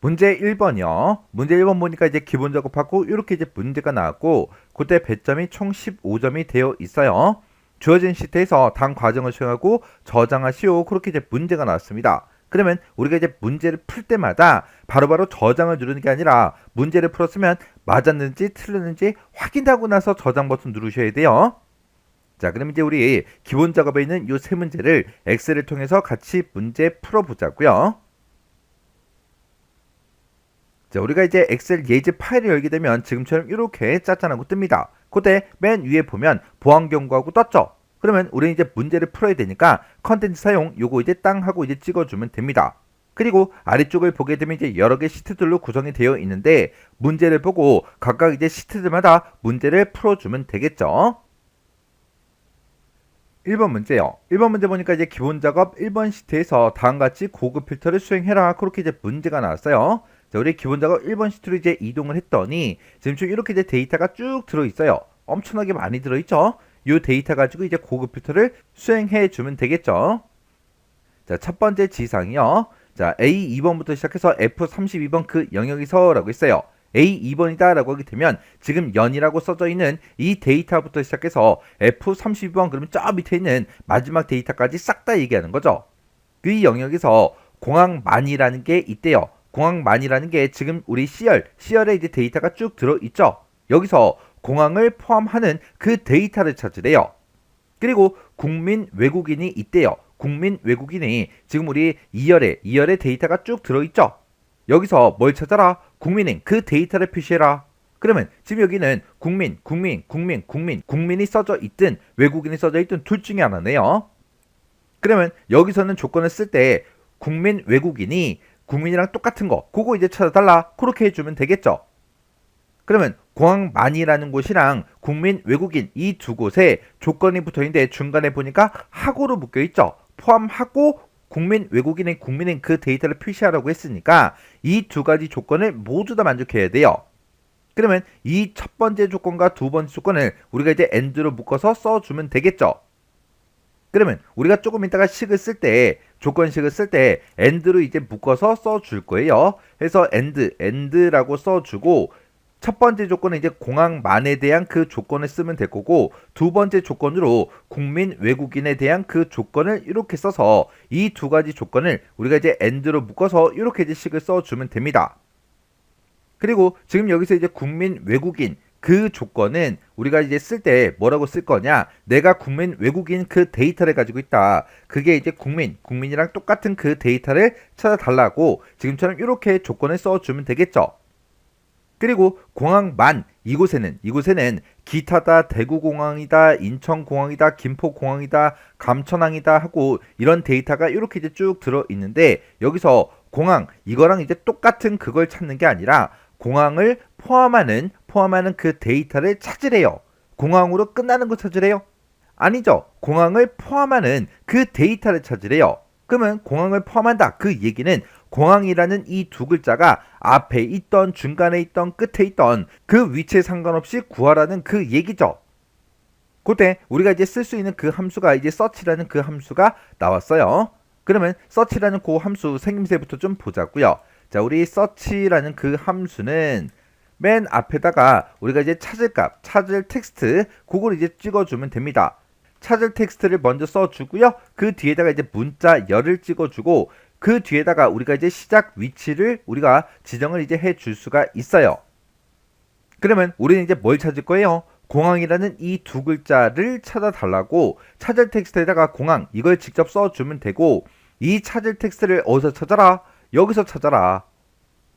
문제 1번이요. 문제 1번 보니까 이제 기본 작업하고 이렇게 이제 문제가 나왔고 그때 배점이 총 15점이 되어 있어요. 주어진 시트에서 다음 과정을 수행하고 저장하시오. 그렇게 이제 문제가 나왔습니다. 그러면 우리가 이제 문제를 풀 때마다 바로바로 저장을 누르는 게 아니라 문제를 풀었으면 맞았는지 틀렸는지 확인하고 나서 저장 버튼 누르셔야 돼요. 자, 그럼 이제 우리 기본 작업에 있는 이 세 문제를 엑셀을 통해서 같이 문제 풀어보자고요. 자, 우리가 이제 엑셀 예제 파일을 열게 되면 지금처럼 이렇게 짠짠하고 뜹니다. 그때 맨 위에 보면 보안 경고하고 떴죠. 그러면 우리는 이제 문제를 풀어야 되니까 컨텐츠 사용 요거 이제 땅 하고 이제 찍어주면 됩니다. 그리고 아래쪽을 보게 되면 이제 여러 개 시트들로 구성이 되어 있는데 문제를 보고 각각 이제 시트들마다 문제를 풀어주면 되겠죠. 1번 문제요. 1번 문제 보니까 이제 기본 작업 1번 시트에서 다음같이 고급 필터를 수행해라. 그렇게 이제 문제가 나왔어요. 자, 우리 기본 작업 1번 시트로 이제 이동을 했더니 지금 좀 이렇게 이제 데이터가 쭉 들어 있어요. 엄청나게 많이 들어 있죠. 이 데이터 가지고 이제 고급 필터를 수행해 주면 되겠죠. 자, 첫 번째 지상이요. 자, A2번부터 시작해서 F32번 그 영역에서라고 했어요. A2번이다 라고 하게 되면 지금 연이라고 써져 있는 이 데이터부터 시작해서 F32번 그러면 저 밑에 있는 마지막 데이터까지 싹 다 얘기하는 거죠. 그 영역에서 공항만이라는 게 있대요. 공항만이라는 게 지금 우리 C열에 이제 데이터가 쭉 들어있죠. 여기서 공항을 포함하는 그 데이터를 찾으래요. 그리고 국민 외국인이 있대요. 국민 외국인이 지금 우리 2열에 데이터가 쭉 들어있죠. 여기서 뭘 찾아라? 국민인 그 데이터를 표시해라. 그러면 지금 여기는 국민이 써져 있든 외국인이 써져 있든 둘 중에 하나네요. 그러면 여기서는 조건을 쓸 때 국민 외국인이 국민이랑 똑같은 거 그거 이제 찾아달라 그렇게 해주면 되겠죠. 그러면 공항만이라는 곳이랑 국민 외국인 이 두 곳에 조건이 붙어있는데 중간에 보니까 하고로 묶여있죠. 포함하고 국민 외국인의 국민인 그 데이터를 표시하라고 했으니까 이 두 가지 조건을 모두 다 만족해야 돼요. 그러면 이 첫 번째 조건과 두 번째 조건을 우리가 이제 AND로 묶어서 써주면 되겠죠. 그러면 우리가 조금 이따가 식을 쓸 때 조건식을 쓸 때 AND로 이제 묶어서 써줄 거예요. 그래서 AND라고 써주고 첫 번째 조건은 이제 공항만에 대한 그 조건을 쓰면 될 거고 두 번째 조건으로 국민 외국인에 대한 그 조건을 이렇게 써서 이 두 가지 조건을 우리가 이제 AND로 묶어서 이렇게 이제 식을 써주면 됩니다. 그리고 지금 여기서 이제 국민 외국인 그 조건은 우리가 이제 쓸 때 뭐라고 쓸 거냐? 내가 국민 외국인 그 데이터를 가지고 있다. 그게 이제 국민이랑 똑같은 그 데이터를 찾아달라고 지금처럼 이렇게 조건을 써주면 되겠죠. 그리고 공항만 이곳에는 기타다, 대구공항이다, 인천공항이다, 김포공항이다, 감천항이다 하고 이런 데이터가 이렇게 이제 쭉 들어 있는데 여기서 공항 이거랑 이제 똑같은 그걸 찾는 게 아니라 공항을 포함하는 그 데이터를 찾으래요. 공항으로 끝나는 거 찾으래요? 아니죠. 공항을 포함하는 그 데이터를 찾으래요. 그러면 공항을 포함한다. 그 얘기는 공항이라는 이 두 글자가 앞에 있던 중간에 있던 끝에 있던 그 위치에 상관없이 구하라는 그 얘기죠. 그때 우리가 이제 쓸 수 있는 그 함수가 이제 search라는 그 함수가 나왔어요. 그러면 search라는 그 함수 생김새부터 좀 보자고요. 자, 우리 search라는 그 함수는 맨 앞에다가 우리가 이제 찾을 값, 찾을 텍스트 그걸 이제 찍어주면 됩니다. 찾을 텍스트를 먼저 써주고요. 그 뒤에다가 이제 문자 열을 찍어주고 그 뒤에다가 우리가 이제 시작 위치를 우리가 지정을 이제 해줄 수가 있어요. 그러면 우리는 이제 뭘 찾을 거예요? 공항이라는 이 두 글자를 찾아달라고 찾을 텍스트에다가 공항 이걸 직접 써주면 되고 이 찾을 텍스트를 어디서 찾아라? 여기서 찾아라.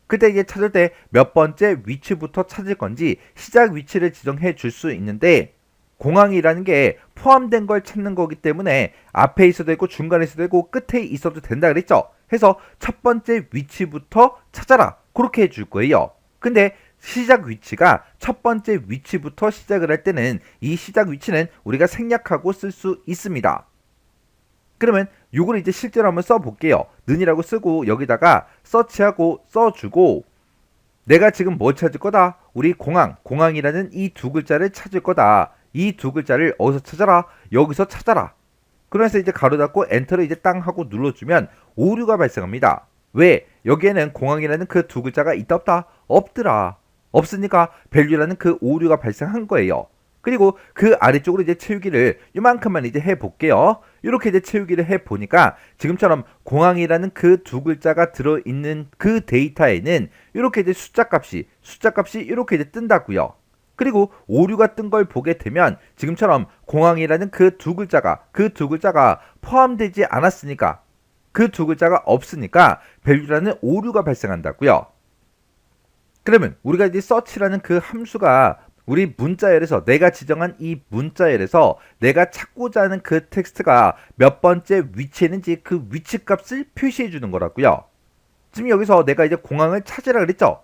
그때 이제 찾을 때 몇 번째 위치부터 찾을 건지 시작 위치를 지정해 줄 수 있는데 공항이라는 게 포함된 걸 찾는 거기 때문에 앞에 있어도 되고 중간에 있어도 되고 끝에 있어도 된다 그랬죠. 해서 첫 번째 위치부터 찾아라 그렇게 해줄 거예요. 근데 시작 위치가 첫 번째 위치부터 시작을 할 때는 이 시작 위치는 우리가 생략하고 쓸 수 있습니다. 그러면 요거를 이제 실제로 한번 써볼게요. 는이라고 쓰고 여기다가 서치하고 써주고 내가 지금 뭐 찾을 거다? 우리 공항이라는 이 두 글자를 찾을 거다. 이 두 글자를 어디서 찾아라? 여기서 찾아라. 그래서 이제 가로 닫고 엔터를 이제 땅 하고 눌러주면 오류가 발생합니다. 왜? 여기에는 공항이라는 그 두 글자가 있다 없다? 없더라. 없으니까 value라는 그 오류가 발생한 거예요. 그리고 그 아래쪽으로 이제 채우기를 이만큼만 이제 해볼게요. 이렇게 이제 채우기를 해보니까 지금처럼 공항이라는 그 두 글자가 들어있는 그 데이터에는 이렇게 이제 숫자 값이 이렇게 이제 뜬다고요. 그리고 오류가 뜬 걸 보게 되면 지금처럼 공항이라는 그 두 글자가 포함되지 않았으니까 그 두 글자가 없으니까 value라는 오류가 발생한다고요. 그러면 우리가 이제 search라는 그 함수가 우리 문자열에서 내가 지정한 이 문자열에서 내가 찾고자 하는 그 텍스트가 몇 번째 위치에 있는지 그 위치값을 표시해 주는 거라고요. 지금 여기서 내가 이제 공항을 찾으라 그랬죠.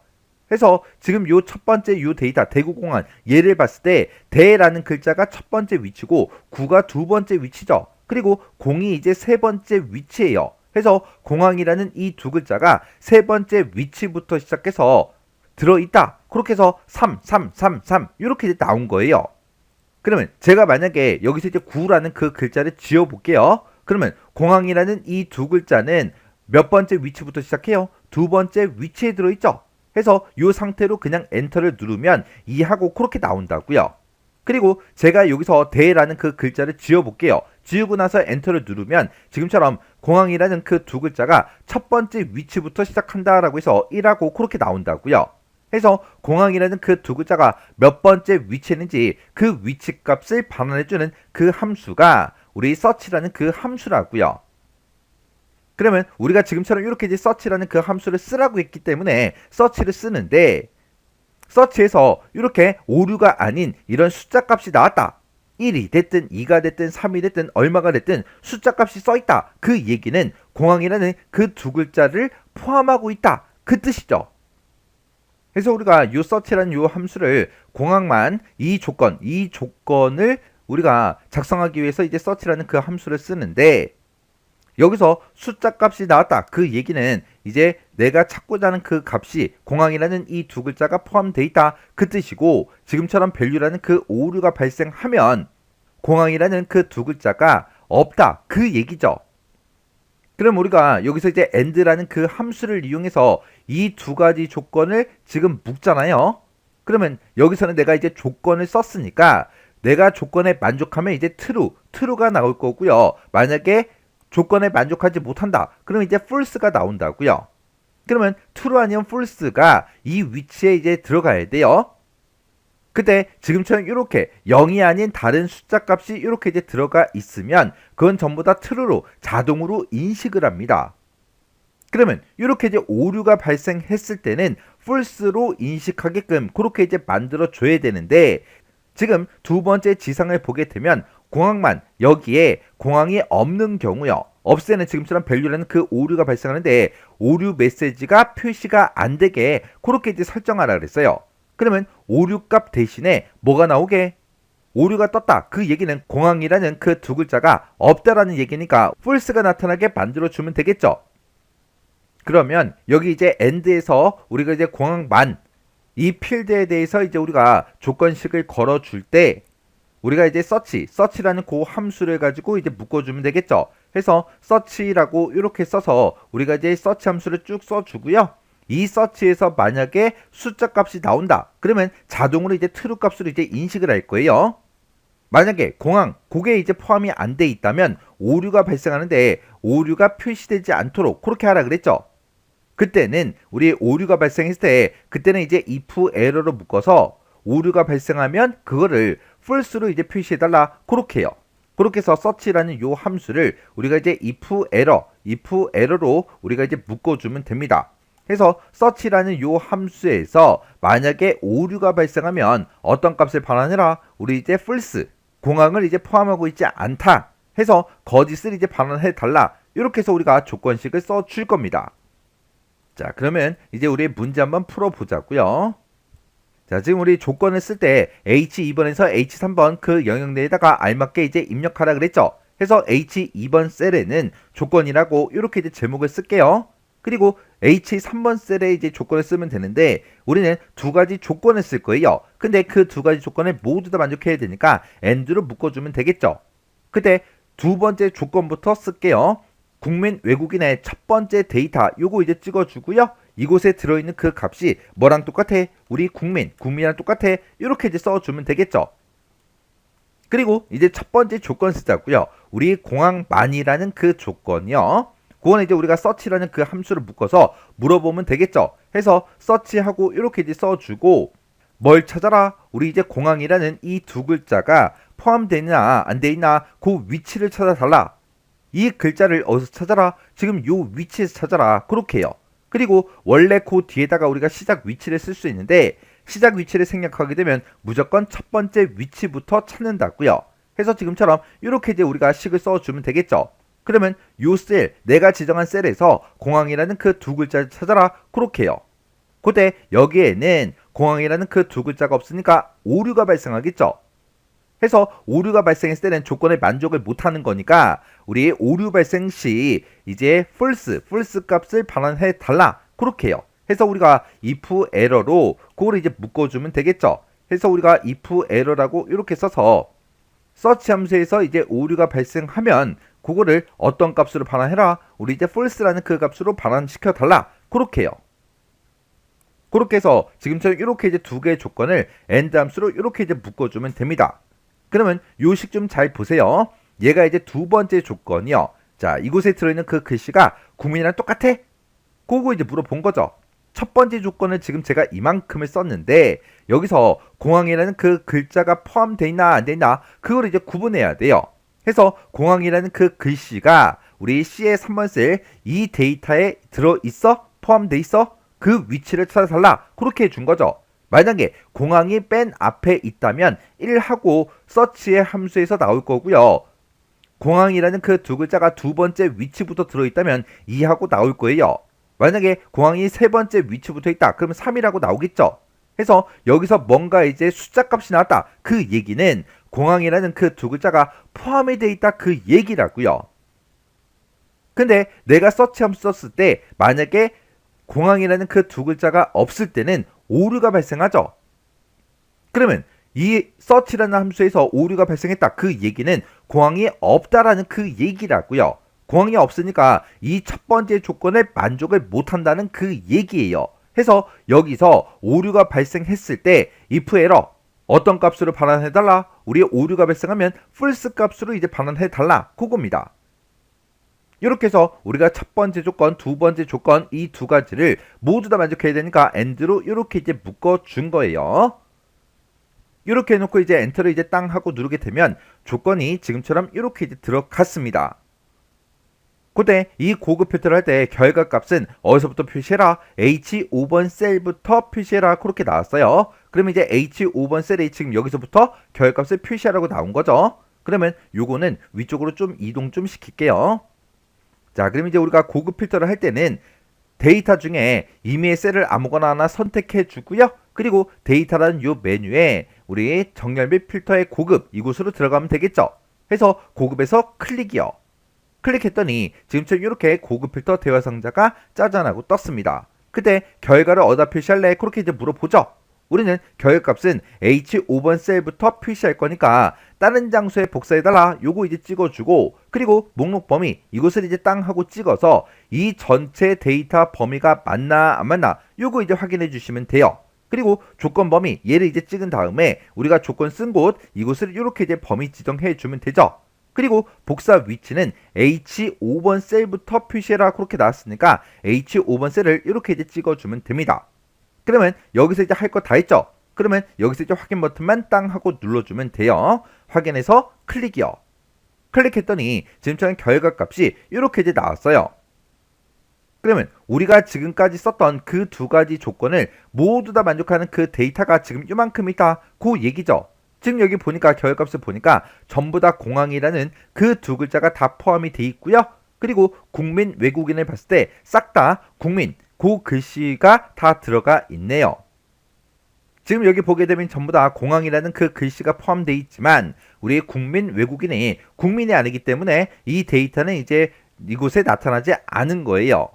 그래서 지금 요 첫 번째 요 데이터 대구공항 얘를 봤을 때 대라는 글자가 첫 번째 위치고 구가 두 번째 위치죠. 그리고 공이 이제 세 번째 위치예요. 그래서 공항이라는 이 두 글자가 세 번째 위치부터 시작해서 들어있다. 그렇게 해서 3 이렇게 이제 나온 거예요. 그러면 제가 만약에 여기서 이제 9라는 그 글자를 지어 볼게요. 그러면 공항이라는 이 두 글자는 몇 번째 위치부터 시작해요? 두 번째 위치에 들어있죠. 해서 이 상태로 그냥 엔터를 누르면 2하고 그렇게 나온다고요. 그리고 제가 여기서 대라는 그 글자를 지어 볼게요. 지우고 나서 엔터를 누르면 지금처럼 공항이라는 그 두 글자가 첫 번째 위치부터 시작한다라고 해서 1하고 그렇게 나온다고요. 해서 공항이라는 그 두 글자가 몇 번째 위치에 있는지 그 위치 값을 반환해주는 그 함수가 우리 search라는 그 함수라고요. 그러면 우리가 지금처럼 이렇게 이제 search라는 그 함수를 쓰라고 했기 때문에 search를 쓰는데 search에서 이렇게 오류가 아닌 이런 숫자 값이 나왔다. 1이 됐든 2가 됐든 3이 됐든 얼마가 됐든 숫자 값이 써있다. 그 얘기는 공항이라는 그 두 글자를 포함하고 있다. 그 뜻이죠. 그래서 우리가 요 search라는 요 함수를 공항만 이 조건을 우리가 작성하기 위해서 이제 search라는 그 함수를 쓰는데 여기서 숫자 값이 나왔다. 그 얘기는 이제 내가 찾고자 하는 그 값이 공항이라는 이 두 글자가 포함되어 있다. 그 뜻이고 지금처럼 value라는 그 오류가 발생하면 공항이라는 그 두 글자가 없다. 그 얘기죠. 그럼 우리가 여기서 이제 and라는 그 함수를 이용해서 이 두 가지 조건을 지금 묶잖아요. 그러면 여기서는 내가 이제 조건을 썼으니까 내가 조건에 만족하면 이제 true가 나올 거고요. 만약에 조건에 만족하지 못한다. 그러면 이제 false가 나온다고요. 그러면 true 아니면 false가 이 위치에 이제 들어가야 돼요. 그때 지금처럼 이렇게 0이 아닌 다른 숫자 값이 이렇게 이제 들어가 있으면 그건 전부 다 true로 자동으로 인식을 합니다. 그러면 이렇게 이제 오류가 발생했을 때는 false로 인식하게끔 그렇게 이제 만들어 줘야 되는데 지금 두 번째 지상을 보게 되면 공항만 여기에 공항이 없는 경우요. 없애는 지금처럼 value라는 그 오류가 발생하는데 오류 메시지가 표시가 안 되게 그렇게 이제 설정하라 그랬어요. 그러면 오류 값 대신에 뭐가 나오게? 오류가 떴다. 그 얘기는 공항이라는 그 두 글자가 없다라는 얘기니까 false가 나타나게 만들어 주면 되겠죠. 그러면 여기 이제 end에서 우리가 이제 공항만 이 필드에 대해서 이제 우리가 조건식을 걸어줄 때 우리가 이제 search라는 그 함수를 가지고 이제 묶어주면 되겠죠. 해서 search라고 이렇게 써서 우리가 이제 search 함수를 쭉 써주고요. 이 search에서 만약에 숫자 값이 나온다. 그러면 자동으로 이제 true 값으로 이제 인식을 할 거예요. 만약에 공항, 그게 이제 포함이 안 돼 있다면 오류가 발생하는데 오류가 표시되지 않도록 그렇게 하라 그랬죠. 그때는 우리 오류가 발생했을 때 그때는 이제 if error로 묶어서 오류가 발생하면 그거를 false로 이제 표시해달라 그렇게 해요. 그렇게 해서 search라는 요 함수를 우리가 이제 if error로 우리가 이제 묶어주면 됩니다. 그래서 search라는 요 함수에서 만약에 오류가 발생하면 어떤 값을 반환해라? 우리 이제 false, 공항을 이제 포함하고 있지 않다 해서 거짓을 이제 반환해 달라. 이렇게 해서 우리가 조건식을 써줄 겁니다. 자, 그러면 이제 우리 문제 한번 풀어보자고요. 자, 지금 우리 조건을 쓸 때 H2번에서 H3번 그 영역 내에다가 알맞게 이제 입력하라 그랬죠. 해서 H2번 셀에는 조건이라고 이렇게 이제 제목을 쓸게요. 그리고 H3번 셀에 이제 조건을 쓰면 되는데 우리는 두 가지 조건을 쓸 거예요. 근데 그 두 가지 조건을 모두 다 만족해야 되니까 and로 묶어주면 되겠죠. 그때 두 번째 조건부터 쓸게요. 국민 외국인의 첫 번째 데이터 요거 이제 찍어주고요. 이곳에 들어있는 그 값이 뭐랑 똑같아? 우리 국민이랑 똑같아. 이렇게 이제 써주면 되겠죠. 그리고 이제 첫 번째 조건 쓰자고요. 우리 공항만이라는 그 조건이요. 그건 이제 우리가 search라는 그 함수를 묶어서 물어보면 되겠죠. 해서 search하고 이렇게 이제 써주고 뭘 찾아라? 우리 이제 공항이라는 이 두 글자가 포함되어 있나 안 되어 있나 그 위치를 찾아달라. 이 글자를 어디서 찾아라? 지금 요 위치에서 찾아라. 그렇게 해요. 그리고 원래 그 뒤에다가 우리가 시작 위치를 쓸 수 있는데 시작 위치를 생략하게 되면 무조건 첫 번째 위치부터 찾는다고요. 해서 지금처럼 이렇게 이제 우리가 식을 써주면 되겠죠. 그러면 요 셀, 내가 지정한 셀에서 공항이라는 그 두 글자를 찾아라. 그렇게 해요. 그때 여기에는 공항이라는 그 두 글자가 없으니까 오류가 발생하겠죠. 해서 오류가 발생했을 때는 조건에 만족을 못하는 거니까 우리 오류 발생 시 이제 false 값을 반환해 달라. 그렇게 해요. 해서 우리가 if error로 그걸 이제 묶어주면 되겠죠. 해서 우리가 if error라고 이렇게 써서 search 함수에서 이제 오류가 발생하면 그거를 어떤 값으로 반환해라. 우리 이제 false라는 그 값으로 반환시켜 달라. 그렇게 해요. 그렇게 해서 지금처럼 이렇게 이제 두 개의 조건을 and 함수로 이렇게 이제 묶어주면 됩니다. 그러면 요식 좀 잘 보세요. 얘가 이제 두 번째 조건이요. 자, 이곳에 들어있는 그 글씨가 국민이랑 똑같아? 그거 이제 물어본 거죠. 첫 번째 조건을 지금 제가 이만큼을 썼는데 여기서 공항이라는 그 글자가 포함되어 있나 안 되어 있나 그걸 이제 구분해야 돼요. 해서 공항이라는 그 글씨가 우리 C의 3번 셀 이 데이터에 들어있어? 포함돼 있어? 그 위치를 찾아달라. 그렇게 해준 거죠. 만약에 공항이 맨 앞에 있다면 1하고 search의 함수에서 나올 거고요. 공항이라는 그 두 글자가 두 번째 위치부터 들어있다면 2하고 나올 거예요. 만약에 공항이 세 번째 위치부터 있다. 그러면 3이라고 나오겠죠. 해서 여기서 뭔가 이제 숫자 값이 나왔다. 그 얘기는 공항이라는 그 두 글자가 포함이 되어 있다. 그 얘기라고요. 근데 내가 search 함수 썼을 때 만약에 공항이라는 그 두 글자가 없을 때는 오류가 발생하죠. 그러면 이 search라는 함수에서 오류가 발생했다. 그 얘기는 공항이 없다라는 그 얘기라고요. 공항이 없으니까 이 첫 번째 조건에 만족을 못한다는 그 얘기예요. 해서 여기서 오류가 발생했을 때 if error 어떤 값으로 반환해달라? 우리 오류가 발생하면 false 값으로 이제 반환해달라. 그겁니다. 이렇게 해서 우리가 첫 번째 조건, 두 번째 조건 이 두 가지를 모두 다 만족해야 되니까 and로 이렇게 이제 묶어준 거예요. 이렇게 해놓고 이제 엔터를 이제 땅 하고 누르게 되면 조건이 지금처럼 이렇게 이제 들어갔습니다. 그때 이 고급 표현을 할 때 결과값은 어디서부터 표시해라? H5번 셀부터 표시해라. 그렇게 나왔어요. 그러면 이제 H5번 셀에 지금 여기서부터 결과값을 표시하라고 나온 거죠. 그러면 요거는 위쪽으로 좀 이동 좀 시킬게요. 자, 그럼 이제 우리가 고급 필터를 할 때는 데이터 중에 임의의 셀을 아무거나 하나 선택해 주고요. 그리고 데이터라는 요 메뉴에 우리 정렬 및 필터의 고급 이곳으로 들어가면 되겠죠. 해서 고급에서 클릭이요. 클릭했더니 지금처럼 이렇게 고급 필터 대화 상자가 짜잔하고 떴습니다. 그때 결과를 어디다 표시할래? 그렇게 이제 물어보죠. 우리는 결과값은 H5번 셀부터 표시할 거니까 다른 장소에 복사해달라. 요거 이제 찍어주고 그리고 목록 범위 이곳을 이제 땅 하고 찍어서 이 전체 데이터 범위가 맞나 안 맞나 요거 이제 확인해 주시면 돼요. 그리고 조건 범위 얘를 이제 찍은 다음에 우리가 조건 쓴 곳 이곳을 이렇게 이제 범위 지정해 주면 되죠. 그리고 복사 위치는 H5번 셀부터 표시해라. 그렇게 나왔으니까 H5번 셀을 이렇게 이제 찍어주면 됩니다. 그러면 여기서 이제 할 거 다 했죠. 그러면 여기서 이제 확인 버튼만 땅 하고 눌러주면 돼요. 확인해서 클릭이요. 클릭했더니 지금처럼 결과값이 이렇게 이제 나왔어요. 그러면 우리가 지금까지 썼던 그 두 가지 조건을 모두 다 만족하는 그 데이터가 지금 이만큼 있다. 그 얘기죠. 지금 여기 보니까 결과값을 보니까 전부 다 공항이라는 그 두 글자가 다 포함이 돼 있고요. 그리고 국민, 외국인을 봤을 때 싹 다 국민, 그 글씨가 다 들어가 있네요. 지금 여기 보게 되면 전부 다 공항이라는 그 글씨가 포함되어 있지만 우리 국민, 외국인이 국민이 아니기 때문에 이 데이터는 이제 이곳에 나타나지 않은 거예요.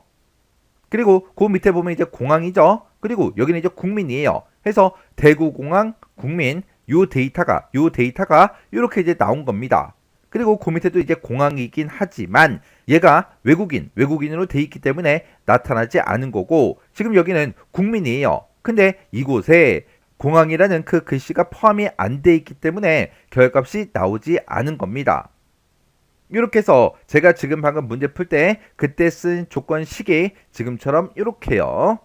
그리고 그 밑에 보면 이제 공항이죠. 그리고 여기는 이제 국민이에요. 해서 대구공항, 국민, 요 데이터가 이렇게 이제 나온 겁니다. 그리고 그 밑에도 이제 공항이긴 하지만 얘가 외국인으로 돼 있기 때문에 나타나지 않은 거고 지금 여기는 국민이에요. 근데 이곳에 공항이라는 그 글씨가 포함이 안 돼 있기 때문에 결값이 나오지 않은 겁니다. 이렇게 해서 제가 지금 방금 문제 풀 때 그때 쓴 조건식이 지금처럼 이렇게요.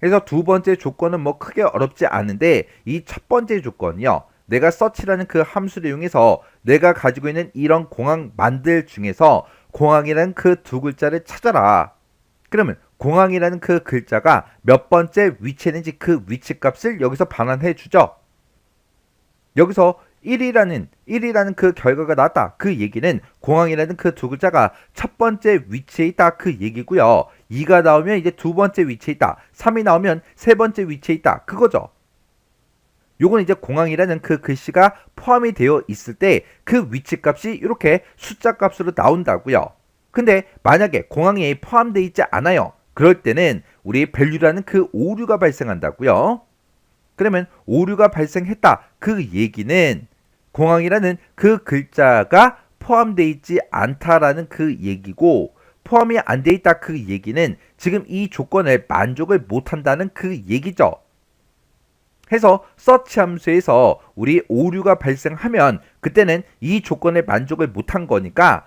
그래서 두 번째 조건은 뭐 크게 어렵지 않은데 이 첫 번째 조건이요. 내가 search라는 그 함수를 이용해서 내가 가지고 있는 이런 공항만들 중에서 공항이라는 그 두 글자를 찾아라. 그러면 공항이라는 그 글자가 몇 번째 위치에 있는지 그 위치값을 여기서 반환해 주죠. 여기서 1이라는 그 결과가 나왔다. 그 얘기는 공항이라는 그 두 글자가 첫 번째 위치에 있다. 그 얘기고요. 2가 나오면 이제 두 번째 위치에 있다. 3이 나오면 세 번째 위치에 있다. 그거죠. 요건 이제 공항이라는 그 글씨가 포함이 되어 있을 때 그 위치값이 이렇게 숫자 값으로 나온다고요. 근데 만약에 공항에 포함되어 있지 않아요. 그럴 때는 우리 value라는 그 오류가 발생한다고요. 그러면 오류가 발생했다. 그 얘기는 공항이라는 그 글자가 포함되어 있지 않다라는 그 얘기고 포함이 안 돼 있다. 그 얘기는 지금 이 조건을 만족을 못한다는 그 얘기죠. 해서 search 함수에서 우리 오류가 발생하면 그때는 이 조건에 만족을 못한 거니까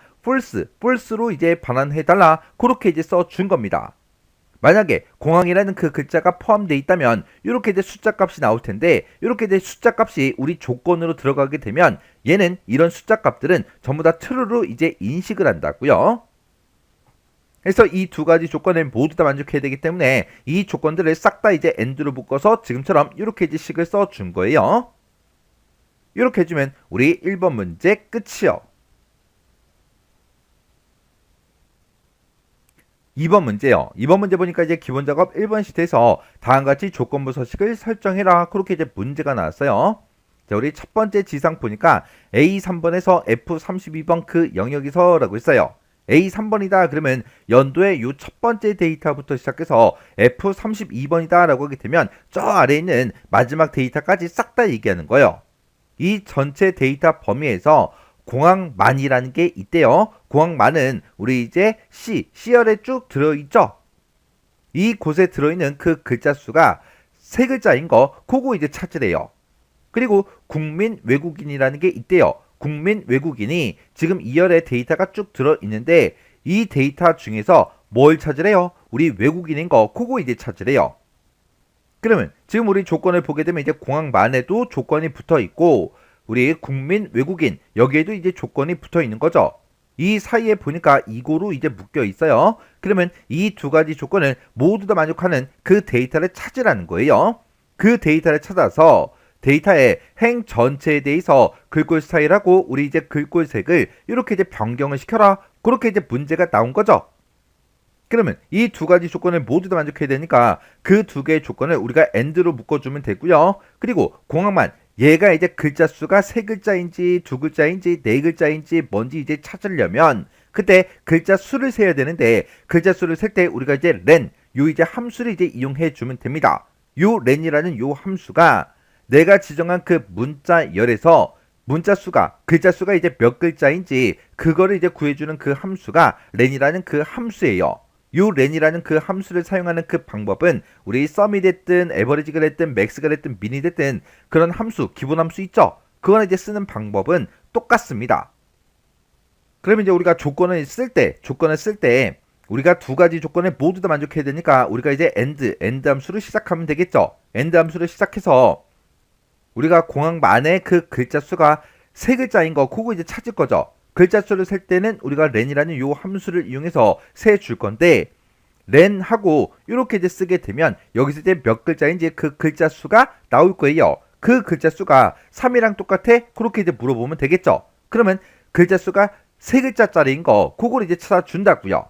false로 이제 반환해달라. 그렇게 이제 써준 겁니다. 만약에 공항이라는 그 글자가 포함되어 있다면 이렇게 이제 숫자 값이 나올 텐데 이렇게 이제 숫자 값이 우리 조건으로 들어가게 되면 얘는 이런 숫자 값들은 전부 다 true로 이제 인식을 한다고요. 그래서 이 두 가지 조건을 모두 다 만족해야 되기 때문에 이 조건들을 싹 다 이제 and로 묶어서 지금처럼 이렇게 이제 식을 써준 거예요. 이렇게 해주면 우리 1번 문제 끝이요. 2번 문제요. 2번 문제 보니까 이제 기본 작업 1번 시트에서 다음과 같이 조건부 서식을 설정해라. 그렇게 이제 문제가 나왔어요. 자, 우리 첫 번째 지상 보니까 A3번에서 F32번 그 영역에서라고 했어요. A3번이다 그러면 연도의 요 첫 번째 데이터부터 시작해서 F32번이다 라고 하게 되면 저 아래에 있는 마지막 데이터까지 싹 다 얘기하는 거예요. 이 전체 데이터 범위에서 공항만이라는 게 있대요. 공항만은 우리 이제 C열에 쭉 들어있죠. 이 곳에 들어있는 그 글자 수가 세 글자인 거 그거 이제 찾으래요. 그리고 국민 외국인이라는 게 있대요. 국민 외국인이 지금 2열에 데이터가 쭉 들어있는데 이 데이터 중에서 뭘 찾으래요? 우리 외국인인 거 그거 이제 찾으래요. 그러면 지금 우리 조건을 보게 되면 이제 공항만에도 조건이 붙어 있고 우리 국민 외국인 여기에도 이제 조건이 붙어 있는 거죠. 이 사이에 보니까 이거로 이제 묶여 있어요. 그러면 이 두 가지 조건을 모두 다 만족하는 그 데이터를 찾으라는 거예요. 그 데이터를 찾아서 데이터의 행 전체에 대해서 글꼴 스타일하고 우리 이제 글꼴 색을 이렇게 이제 변경을 시켜라. 그렇게 이제 문제가 나온 거죠. 그러면 이 두 가지 조건을 모두 다 만족해야 되니까 그 두 개의 조건을 우리가 and로 묶어주면 되고요. 그리고 공항만 얘가 이제 글자 수가 세 글자인지 두 글자인지 네 글자인지 뭔지 이제 찾으려면 그때 글자 수를 세야 되는데 글자 수를 셀 때 우리가 이제 len 요 이제 함수를 이제 이용해 주면 됩니다. 요 len이라는 요 함수가 내가 지정한 그 문자열에서 문자 수가 글자 수가 이제 몇 글자인지 그거를 이제 구해주는 그 함수가 len이라는 그 함수예요. 요 len이라는 그 함수를 사용하는 그 방법은 우리 sum이 됐든 average가 됐든 max가 됐든 min이 됐든 그런 함수 기본 함수 있죠. 그거는 이제 쓰는 방법은 똑같습니다. 그러면 이제 우리가 조건을 쓸 때 우리가 두 가지 조건을 모두 다 만족해야 되니까 우리가 이제 and 함수를 시작하면 되겠죠. and 함수를 시작해서 우리가 공항만의 그 글자 수가 세 글자인 거 그거 이제 찾을 거죠. 글자 수를 셀 때는 우리가 len이라는 요 함수를 이용해서 세 줄 건데 len하고 이렇게 이제 쓰게 되면 여기서 이제 몇 글자인지 그 글자 수가 나올 거예요. 그 글자 수가 3이랑 똑같아? 그렇게 이제 물어보면 되겠죠. 그러면 글자 수가 세 글자짜리인 거 그걸 이제 찾아준다고요.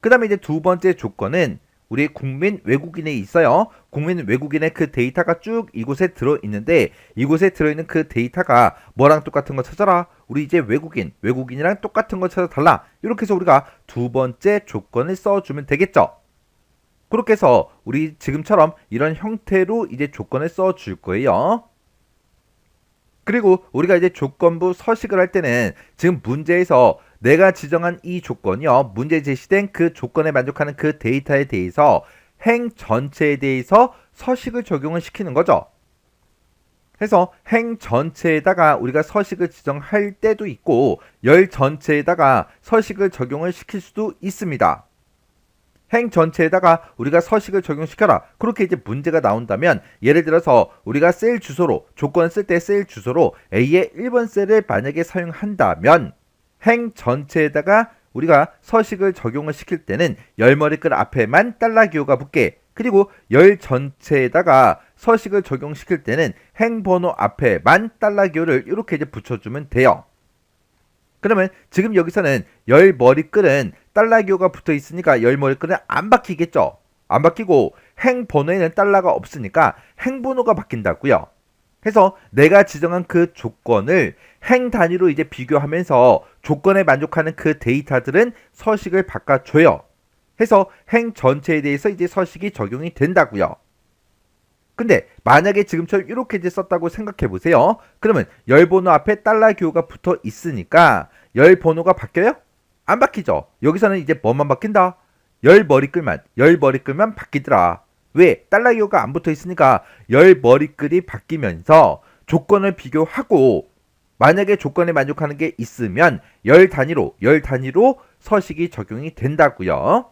그 다음에 이제 두 번째 조건은 우리 국민 외국인에 있어요. 국민 외국인의 그 데이터가 쭉 이곳에 들어있는데 이곳에 들어있는 그 데이터가 뭐랑 똑같은 거 찾아라. 우리 이제 외국인이랑 똑같은 거 찾아달라. 이렇게 해서 우리가 두 번째 조건을 써주면 되겠죠. 그렇게 해서 우리 지금처럼 이런 형태로 이제 조건을 써줄 거예요. 그리고 우리가 이제 조건부 서식을 할 때는 지금 문제에서 내가 지정한 이 조건이요. 문제에 제시된 그 조건에 만족하는 그 데이터에 대해서 행 전체에 대해서 서식을 적용을 시키는 거죠. 그래서 행 전체에다가 우리가 서식을 지정할 때도 있고 열 전체에다가 서식을 적용을 시킬 수도 있습니다. 행 전체에다가 우리가 서식을 적용시켜라. 그렇게 이제 문제가 나온다면 예를 들어서 우리가 셀 주소로 조건을 쓸 때 셀 주소로 A의 1번 셀을 만약에 사용한다면 행 전체에다가 우리가 서식을 적용을 시킬 때는 열머리글 앞에만 달러 기호가 붙게 그리고 열 전체에다가 서식을 적용시킬 때는 행 번호 앞에만 달러 기호를 이렇게 이제 붙여주면 돼요. 그러면 지금 여기서는 열 머리글은 달러 기호가 붙어 있으니까 열 머리글은 안 바뀌겠죠. 안 바뀌고 행 번호에는 달러가 없으니까 행 번호가 바뀐다고요. 그래서 내가 지정한 그 조건을 행 단위로 이제 비교하면서 조건에 만족하는 그 데이터들은 서식을 바꿔줘요. 해서 행 전체에 대해서 이제 서식이 적용이 된다고요. 근데 만약에 지금처럼 이렇게 이제 썼다고 생각해 보세요. 그러면 열 번호 앞에 달러 기호가 붙어 있으니까 열 번호가 바뀌어요? 안 바뀌죠. 여기서는 이제 뭐만 바뀐다? 열 머리글만 바뀌더라. 왜? 달러 기호가 안 붙어 있으니까 열 머리글이 바뀌면서 조건을 비교하고 만약에 조건에 만족하는 게 있으면 열 단위로 서식이 적용이 된다고요.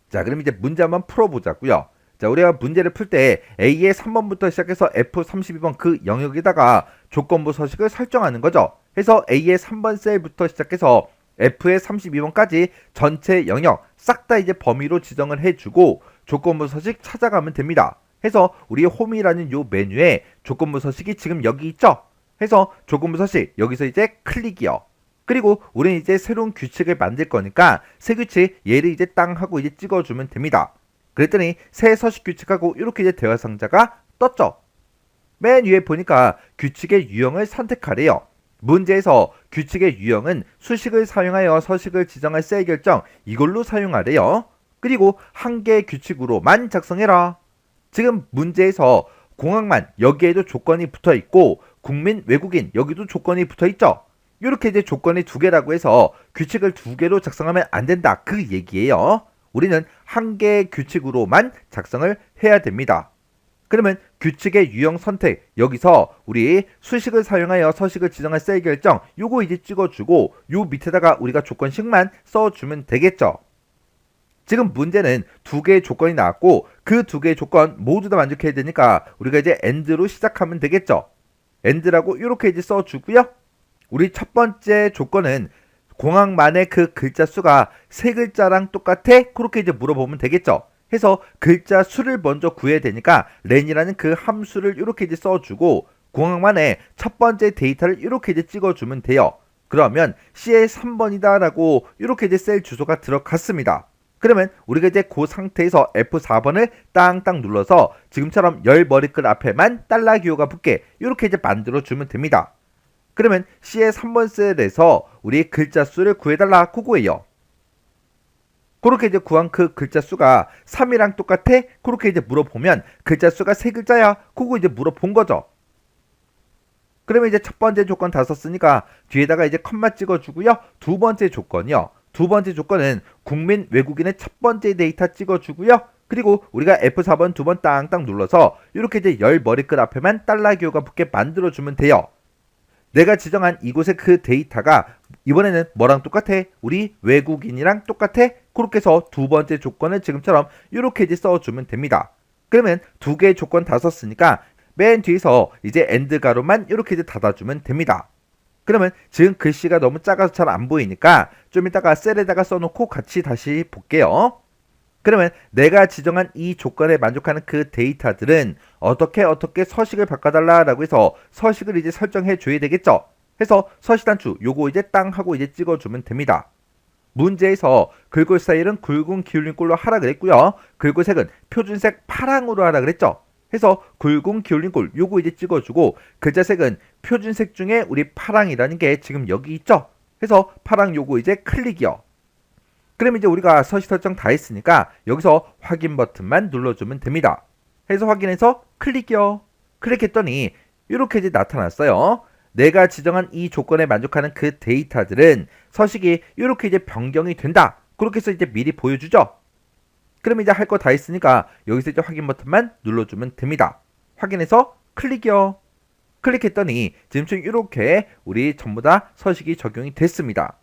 자, 그럼 이제 문제 한번 풀어보자고요. 자, 우리가 문제를 풀 때 A의 3번부터 시작해서 F32번 그 영역에다가 조건부 서식을 설정하는 거죠. 그래서 A의 3번 셀부터 시작해서 F의 32번까지 전체 영역 싹 다 이제 범위로 지정을 해주고 조건부 서식 찾아가면 됩니다. 해서 우리 홈이라는 요 메뉴에 조건부 서식이 지금 여기 있죠. 해서 조건부 서식 여기서 이제 클릭이요. 그리고 우리는 이제 새로운 규칙을 만들 거니까 새 규칙 얘를 이제 땅 하고 이제 찍어주면 됩니다. 그랬더니 새 서식 규칙하고 이렇게 이제 대화 상자가 떴죠. 맨 위에 보니까 규칙의 유형을 선택하래요. 문제에서 규칙의 유형은 수식을 사용하여 서식을 지정할 셀 결정 이걸로 사용하래요. 그리고 한 개의 규칙으로만 작성해라. 지금 문제에서 공항만 여기에도 조건이 붙어 있고 국민 외국인 여기도 조건이 붙어 있죠. 이렇게 이제 조건이 두 개라고 해서 규칙을 두 개로 작성하면 안 된다 그 얘기예요. 우리는 한 개의 규칙으로만 작성을 해야 됩니다. 그러면 규칙의 유형 선택 여기서 우리 수식을 사용하여 서식을 지정할 셀 결정 요거 이제 찍어주고 요 밑에다가 우리가 조건식만 써주면 되겠죠. 지금 문제는 두 개의 조건이 나왔고 그 두 개의 조건 모두 다 만족해야 되니까 우리가 이제 AND로 시작하면 되겠죠. AND라고 이렇게 이제 써주고요. 우리 첫 번째 조건은 공항만의 그 글자 수가 세 글자랑 똑같아? 그렇게 이제 물어보면 되겠죠. 해서 글자 수를 먼저 구해야 되니까 렌이라는 그 함수를 이렇게 이제 써주고 공항만의 첫 번째 데이터를 이렇게 이제 찍어주면 돼요. 그러면 C의 3번이다 라고 이렇게 이제 셀 주소가 들어갔습니다. 그러면 우리가 이제 그 상태에서 F4번을 땅땅 눌러서 지금처럼 열 머리글 앞에만 달러 기호가 붙게 이렇게 이제 만들어주면 됩니다. 그러면 C의 3번 셀에서 우리 글자 수를 구해달라 그거예요. 그렇게 이제 구한 그 글자 수가 3이랑 똑같아? 그렇게 이제 물어보면 글자 수가 3글자야? 그거 이제 물어본 거죠. 그러면 이제 첫 번째 조건 다 썼으니까 뒤에다가 이제 컴마 찍어주고요. 두 번째 조건이요. 두 번째 조건은 국민 외국인의 첫 번째 데이터 찍어주고요. 그리고 우리가 F4번 두 번 땅땅 눌러서 이렇게 이제 열 머리글 앞에만 달러 기호가 붙게 만들어주면 돼요. 내가 지정한 이곳의 그 데이터가 이번에는 뭐랑 똑같아? 우리 외국인이랑 똑같아? 그렇게 해서 두 번째 조건을 지금처럼 이렇게 이제 써주면 됩니다. 그러면 두 개의 조건 다 썼으니까 맨 뒤에서 이제 엔드 가로만 이렇게 이제 닫아주면 됩니다. 그러면 지금 글씨가 너무 작아서 잘 안 보이니까 좀 이따가 셀에다가 써놓고 같이 다시 볼게요. 그러면 내가 지정한 이 조건에 만족하는 그 데이터들은 어떻게 서식을 바꿔달라라고 해서 서식을 이제 설정해 줘야 되겠죠. 해서 서식 단추 요거 이제 땅 하고 이제 찍어주면 됩니다. 문제에서 글꼴 스타일은 굵은 기울린 꼴로 하라 그랬고요. 글꼴색은 표준색 파랑으로 하라 그랬죠. 해서 굵은 기울린 꼴 요거 이제 찍어주고 글자색은 표준색 중에 우리 파랑이라는 게 지금 여기 있죠. 해서 파랑 요거 이제 클릭이요. 그럼 이제 우리가 서식 설정 다 했으니까 여기서 확인 버튼만 눌러주면 됩니다. 해서 확인해서 클릭이요. 클릭했더니 이렇게 이제 나타났어요. 내가 지정한 이 조건에 만족하는 그 데이터들은 서식이 이렇게 이제 변경이 된다. 그렇게 해서 이제 미리 보여주죠. 그럼 이제 할 거 다 했으니까 여기서 이제 확인 버튼만 눌러주면 됩니다. 확인해서 클릭이요. 클릭했더니 지금 이렇게 우리 전부 다 서식이 적용이 됐습니다.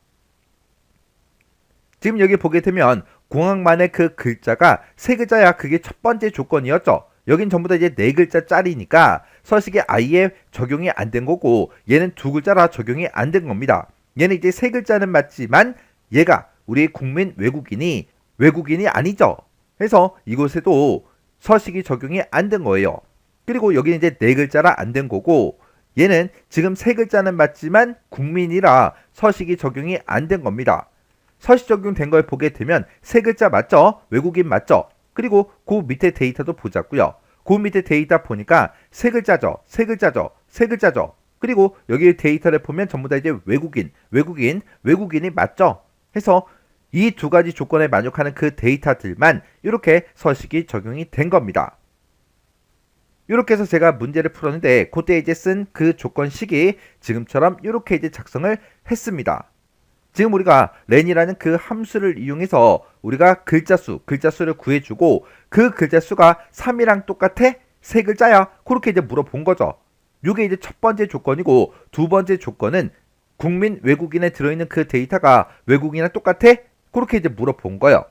지금 여기 보게 되면 공항만의 그 글자가 세 글자야. 그게 첫 번째 조건이었죠. 여긴 전부 다 이제 네 글자짜리니까 서식에 아예 적용이 안 된 거고, 얘는 두 글자라 적용이 안 된 겁니다. 얘는 이제 세 글자는 맞지만 얘가 우리 국민 외국인이 아니죠. 그래서 이곳에도 서식이 적용이 안 된 거예요. 그리고 여기는 이제 네 글자라 안 된 거고, 얘는 지금 세 글자는 맞지만 국민이라 서식이 적용이 안 된 겁니다. 서식 적용된 걸 보게 되면 세 글자 맞죠? 외국인 맞죠? 그리고 그 밑에 데이터도 보자고요. 그 밑에 데이터 보니까 세 글자죠. 세 글자죠. 세 글자죠. 그리고 여기 데이터를 보면 전부 다 이제 외국인이 맞죠? 해서 이 두 가지 조건에 만족하는 그 데이터들만 이렇게 서식이 적용이 된 겁니다. 이렇게 해서 제가 문제를 풀었는데 그때 이제 쓴 그 조건식이 지금처럼 이렇게 이제 작성을 했습니다. 지금 우리가 len이라는 그 함수를 이용해서 우리가 글자수를 구해주고 그 글자수가 3이랑 똑같아? 세 글자야? 그렇게 이제 물어본 거죠. 이게 이제 첫 번째 조건이고, 두 번째 조건은 국민 외국인에 들어있는 그 데이터가 외국인이랑 똑같아? 그렇게 이제 물어본 거예요.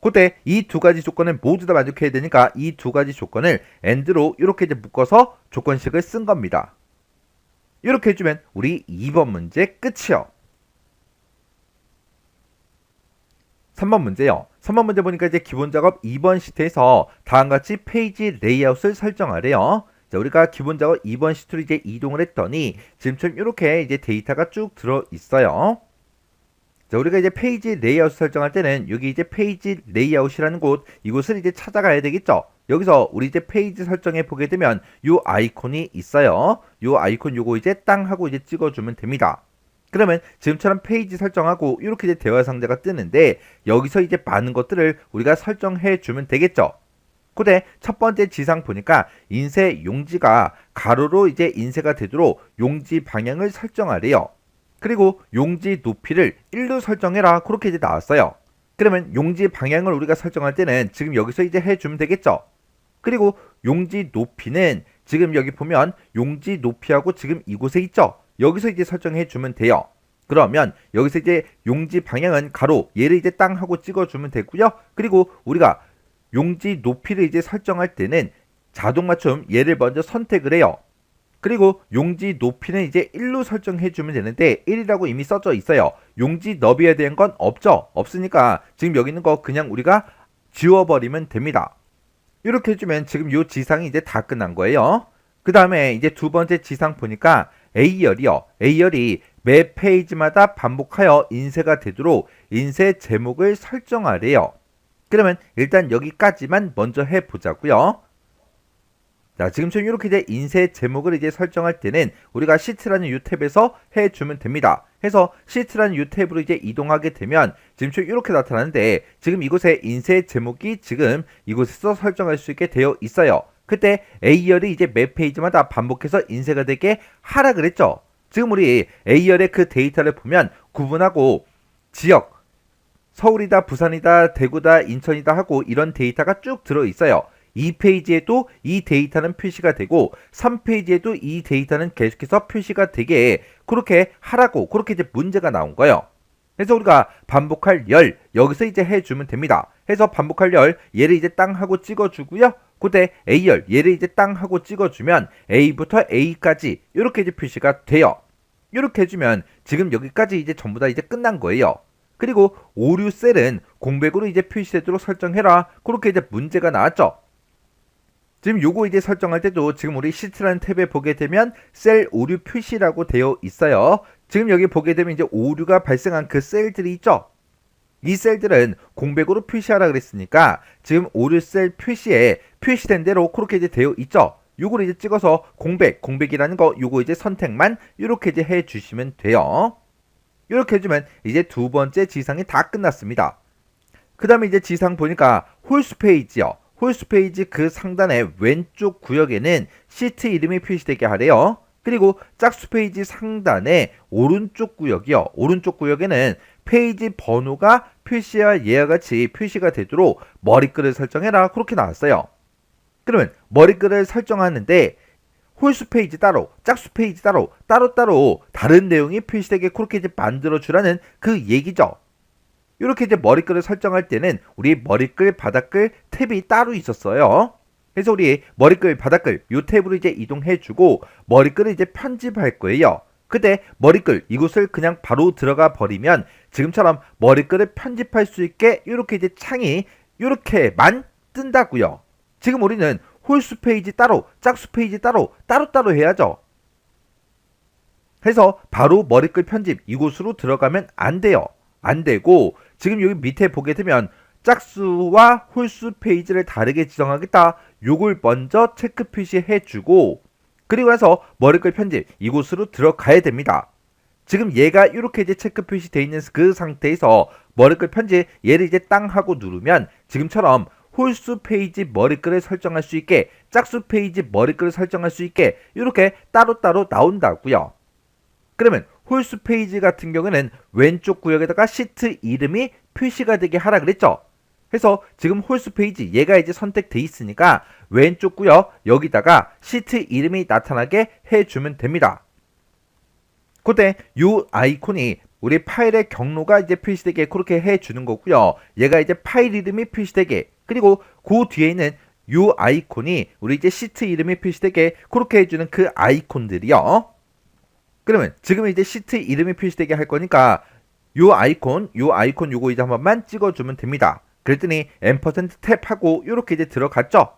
그때 이 두 가지 조건을 모두 다 만족해야 되니까 이 두 가지 조건을 and로 이렇게 이제 묶어서 조건식을 쓴 겁니다. 이렇게 해주면 우리 2번 문제 끝이요. 3번 문제요. 3번 문제 보니까 이제 기본 작업 2번 시트에서 다음과 같이 페이지 레이아웃을 설정하래요. 자, 우리가 기본 작업 2번 시트로 이제 이동을 했더니 지금처럼 이렇게 이제 데이터가 쭉 들어 있어요. 자, 우리가 이제 페이지 레이아웃 설정할 때는 여기 이제 페이지 레이아웃이라는 이곳을 이제 찾아가야 되겠죠. 여기서 우리 이제 페이지 설정에 보게 되면 요 아이콘이 있어요. 요 아이콘 요거 이제 땅 하고 이제 찍어주면 됩니다. 그러면 지금처럼 페이지 설정하고 이렇게 이제 대화 상자가 뜨는데 여기서 이제 많은 것들을 우리가 설정해 주면 되겠죠. 그때 첫 번째 지상 보니까 인쇄 용지가 가로로 이제 인쇄가 되도록 용지 방향을 설정하래요. 그리고 용지 높이를 1로 설정해라. 그렇게 이제 나왔어요. 그러면 용지 방향을 우리가 설정할 때는 지금 여기서 이제 해주면 되겠죠. 그리고 용지 높이는 지금 여기 보면 용지 높이하고 지금 이곳에 있죠. 여기서 이제 설정해 주면 돼요. 그러면 여기서 이제 용지 방향은 가로, 얘를 이제 땅 하고 찍어주면 되고요. 그리고 우리가 용지 높이를 이제 설정할 때는 자동 맞춤 얘를 먼저 선택을 해요. 그리고 용지 높이는 이제 1로 설정해 주면 되는데 1이라고 이미 써져 있어요. 용지 너비에 대한 건 없죠. 없으니까 지금 여기 있는 거 그냥 우리가 지워버리면 됩니다. 이렇게 해주면 지금 요 지상이 이제 다 끝난 거예요. 그 다음에 이제 두 번째 지상 보니까 A열이요. A열이 매 페이지마다 반복하여 인쇄가 되도록 인쇄 제목을 설정하래요. 그러면 일단 여기까지만 먼저 해보자고요. 자, 지금처럼 이렇게 이제 인쇄 제목을 이제 설정할 때는 우리가 시트라는 이 탭에서 해주면 됩니다. 해서 시트라는 이 탭으로 이제 이동하게 되면 지금처럼 이렇게 나타나는데 지금 이곳에 인쇄 제목이 지금 이곳에서 설정할 수 있게 되어 있어요. 그때 A열이 이제 매 페이지마다 반복해서 인쇄가 되게 하라 그랬죠. 지금 우리 A열의 그 데이터를 보면 구분하고 지역, 서울이다, 부산이다, 대구다, 인천이다 하고 이런 데이터가 쭉 들어 있어요. 2페이지에도 이 데이터는 표시가 되고 3페이지에도 이 데이터는 계속해서 표시가 되게 그렇게 하라고 그렇게 이제 문제가 나온 거예요. 그래서 우리가 반복할 열 여기서 이제 해주면 됩니다. 해서 반복할 열 얘를 이제 땅 하고 찍어주고요. 그때 A열 얘를 이제 땅 하고 찍어주면 A부터 A까지 이렇게 이제 표시가 돼요. 이렇게 해주면 지금 여기까지 이제 전부 다 이제 끝난 거예요. 그리고 오류 셀은 공백으로 이제 표시되도록 설정해라. 그렇게 이제 문제가 나왔죠. 지금 요거 이제 설정할 때도 지금 우리 시트라는 탭에 보게 되면 셀 오류 표시라고 되어 있어요. 지금 여기 보게 되면 이제 오류가 발생한 그 셀들이 있죠. 이 셀들은 공백으로 표시하라 그랬으니까 지금 오류 셀 표시에 표시된 대로 그렇게 이제 되어 있죠. 요거를 이제 찍어서 공백이라는 거 요거 이제 선택만 이렇게 이제 해 주시면 돼요. 이렇게 해주면 이제 두 번째 지상이 다 끝났습니다. 그 다음에 이제 지상 보니까 홀수 페이지요. 홀수 페이지 그 상단의 왼쪽 구역에는 시트 이름이 표시되게 하래요. 그리고 짝수 페이지 상단의 오른쪽 구역이요. 오른쪽 구역에는 페이지 번호가 표시와 예와 같이 표시가 되도록 머리글을 설정해라. 그렇게 나왔어요. 그러면 머리글을 설정하는데 홀수 페이지 따로, 짝수 페이지 따로, 따로따로 다른 내용이 표시되게 그렇게 이제 만들어주라는 그 얘기죠. 이렇게 이제 머리글을 설정할 때는 우리 머리글, 바닥글 탭이 따로 있었어요. 그래서 우리 머리글, 바닥글 이 탭으로 이제 이동해주고 머리글을 이제 편집할 거예요. 그때 머리글 이곳을 그냥 바로 들어가 버리면 지금처럼 머리글을 편집할 수 있게 이렇게 이제 창이 이렇게만 뜬다고요. 지금 우리는 홀수 페이지 따로, 짝수 페이지 따로, 따로따로 해야죠. 해서 바로 머리글 편집 이곳으로 들어가면 안 돼요. 안 되고 지금 여기 밑에 보게 되면 짝수와 홀수 페이지를 다르게 지정하겠다. 요걸 먼저 체크 표시해주고 그리고 나서 머리글 편집 이곳으로 들어가야 됩니다. 지금 얘가 이렇게 이제 체크 표시되어 있는 그 상태에서 머리글 편집 얘를 이제 땅 하고 누르면 지금처럼 홀수 페이지 머리글을 설정할 수 있게 짝수 페이지 머리글을 설정할 수 있게 이렇게 따로따로 나온다고요. 그러면 홀수 페이지 같은 경우는 왼쪽 구역에다가 시트 이름이 표시가 되게 하라 그랬죠. 그래서 지금 홀수 페이지 얘가 이제 선택돼 있으니까 왼쪽 구역 여기다가 시트 이름이 나타나게 해주면 됩니다. 그때 이 아이콘이 우리 파일의 경로가 이제 표시되게 그렇게 해주는 거고요. 얘가 이제 파일 이름이 표시되게 그리고 그 뒤에 있는 이 아이콘이 우리 이제 시트 이름이 표시되게 그렇게 해주는 그 아이콘들이요. 그러면 지금 이제 시트 이름이 표시되게 할 거니까 요 아이콘 요거 이제 한 번만 찍어주면 됩니다. 그랬더니 &탭하고 요렇게 이제 들어갔죠.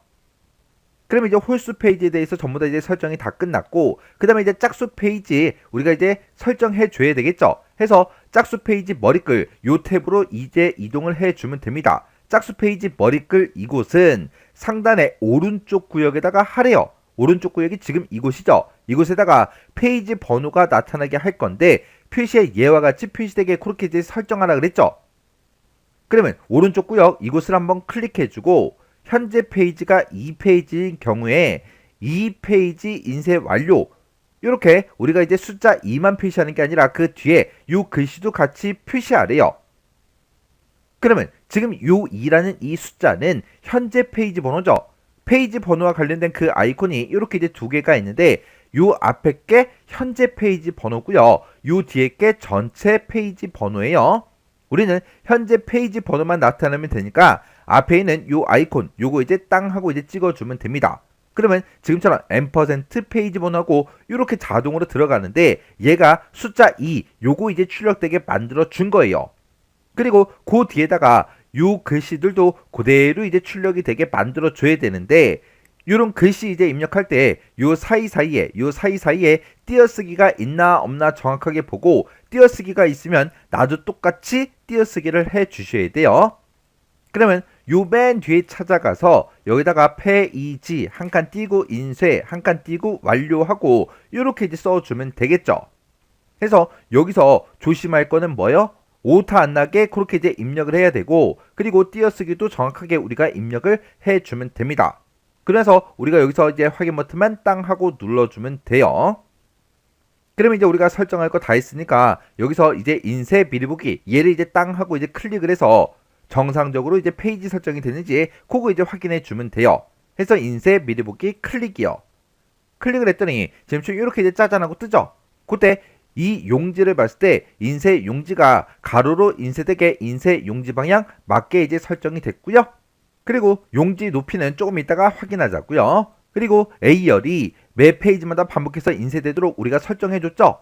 그러면 이제 홀수 페이지에 대해서 전부 다 이제 설정이 다 끝났고 그 다음에 이제 짝수 페이지 우리가 이제 설정해 줘야 되겠죠. 해서 짝수 페이지 머리글 요 탭으로 이제 이동을 해주면 됩니다. 짝수 페이지 머리글 이곳은 상단의 오른쪽 구역에다가 하래요. 오른쪽 구역이 지금 이곳이죠. 이곳에다가 페이지 번호가 나타나게 할 건데 표시의 예와 같이 표시되게 그렇게 이제 설정하라 그랬죠. 그러면 오른쪽 구역 이곳을 한번 클릭해주고 현재 페이지가 2페이지인 경우에 2페이지 인쇄 완료 이렇게 우리가 이제 숫자 2만 표시하는 게 아니라 그 뒤에 이 글씨도 같이 표시하래요. 그러면 지금 요 2라는 이 숫자는 현재 페이지 번호죠. 페이지 번호와 관련된 그 아이콘이 이렇게 이제 두 개가 있는데 요 앞에 게 현재 페이지 번호고요. 요 뒤에 게 전체 페이지 번호예요. 우리는 현재 페이지 번호만 나타내면 되니까 앞에 있는 요 아이콘 요거 이제 땅 하고 이제 찍어주면 됩니다. 그러면 지금처럼 &, 페이지 번호하고 이렇게 자동으로 들어가는데 얘가 숫자 2 요거 이제 출력되게 만들어 준 거예요. 그리고 그 뒤에다가 요 글씨들도 그대로 이제 출력이 되게 만들어 줘야 되는데 요런 글씨 이제 입력할 때 요 사이사이에 띄어쓰기가 있나 없나 정확하게 보고 띄어쓰기가 있으면 나도 똑같이 띄어쓰기를 해 주셔야 돼요. 그러면 요 맨 뒤에 찾아가서 여기다가 페이지 한 칸 띄고 인쇄 한 칸 띄고 완료하고 요렇게 이제 써주면 되겠죠. 그래서 여기서 조심할 거는 뭐요? 오타 안 나게 그렇게 이제 입력을 해야 되고 그리고 띄어쓰기도 정확하게 우리가 입력을 해주면 됩니다. 그래서 우리가 여기서 이제 확인 버튼만 땅 하고 눌러주면 돼요. 그러면 이제 우리가 설정할 거 다 했으니까 여기서 이제 인쇄 미리 보기 얘를 이제 땅 하고 이제 클릭을 해서 정상적으로 이제 페이지 설정이 되는지 그거 이제 확인해 주면 돼요. 해서 인쇄 미리 보기 클릭이요. 클릭을 했더니 지금 이렇게 이제 짜잔하고 뜨죠. 그때 이 용지를 봤을 때 인쇄 용지가 가로로 인쇄되게 인쇄 용지 방향 맞게 이제 설정이 됐고요. 그리고 용지 높이는 조금 이따가 확인하자고요. 그리고 A열이 매 페이지마다 반복해서 인쇄되도록 우리가 설정해 줬죠.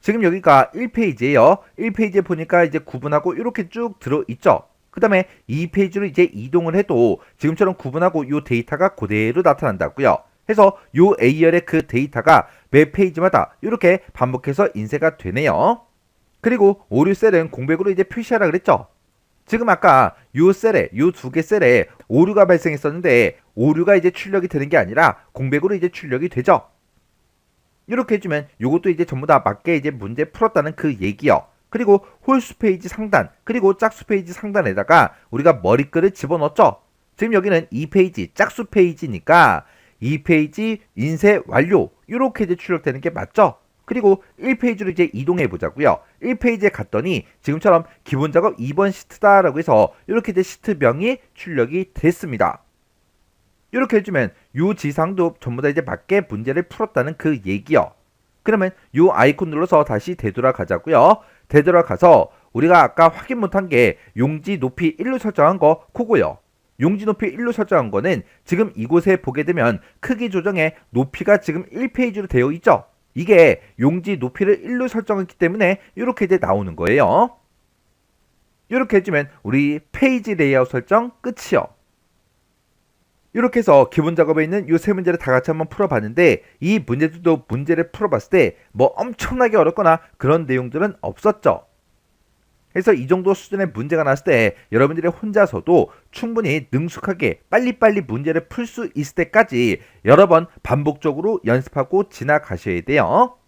지금 여기가 1페이지예요. 1페이지에 보니까 이제 구분하고 이렇게 쭉 들어있죠. 그 다음에 2페이지로 이제 이동을 해도 지금처럼 구분하고 이 데이터가 그대로 나타난다고요. 해서 요 A열의 그 데이터가 매 페이지마다 이렇게 반복해서 인쇄가 되네요. 그리고 오류 셀은 공백으로 이제 표시하라 그랬죠. 지금 아까 요 셀에 요 두 개 셀에 오류가 발생했었는데 오류가 이제 출력이 되는 게 아니라 공백으로 이제 출력이 되죠. 이렇게 해주면 요것도 이제 전부 다 맞게 이제 문제 풀었다는 그 얘기요. 그리고 홀수 페이지 상단 그리고 짝수 페이지 상단에다가 우리가 머리글을 집어넣었죠. 지금 여기는 2페이지 짝수 페이지니까 2페이지 인쇄 완료 이렇게 이제 출력되는 게 맞죠? 그리고 1페이지로 이제 이동해 보자고요. 1페이지에 갔더니 지금처럼 기본 작업 2번 시트다라고 해서 이렇게 이제 시트명이 출력이 됐습니다. 이렇게 해주면 요 지상도 전부 다 이제 맞게 문제를 풀었다는 그 얘기요. 그러면 요 아이콘 눌러서 다시 되돌아가자고요. 되돌아가서 우리가 아까 확인 못한 게 용지 높이 1로 설정한 거 그거요. 용지 높이 1로 설정한 거는 지금 이곳에 보게 되면 크기 조정에 높이가 지금 1페이지로 되어 있죠. 이게 용지 높이를 1로 설정했기 때문에 이렇게 이제 나오는 거예요. 이렇게 해주면 우리 페이지 레이아웃 설정 끝이요. 이렇게 해서 기본 작업에 있는 이 세 문제를 다 같이 한번 풀어봤는데 이 문제들도 문제를 풀어봤을 때 뭐 엄청나게 어렵거나 그런 내용들은 없었죠. 그래서 이 정도 수준의 문제가 나왔을 때 여러분들이 혼자서도 충분히 능숙하게 빨리빨리 문제를 풀 수 있을 때까지 여러 번 반복적으로 연습하고 지나가셔야 돼요.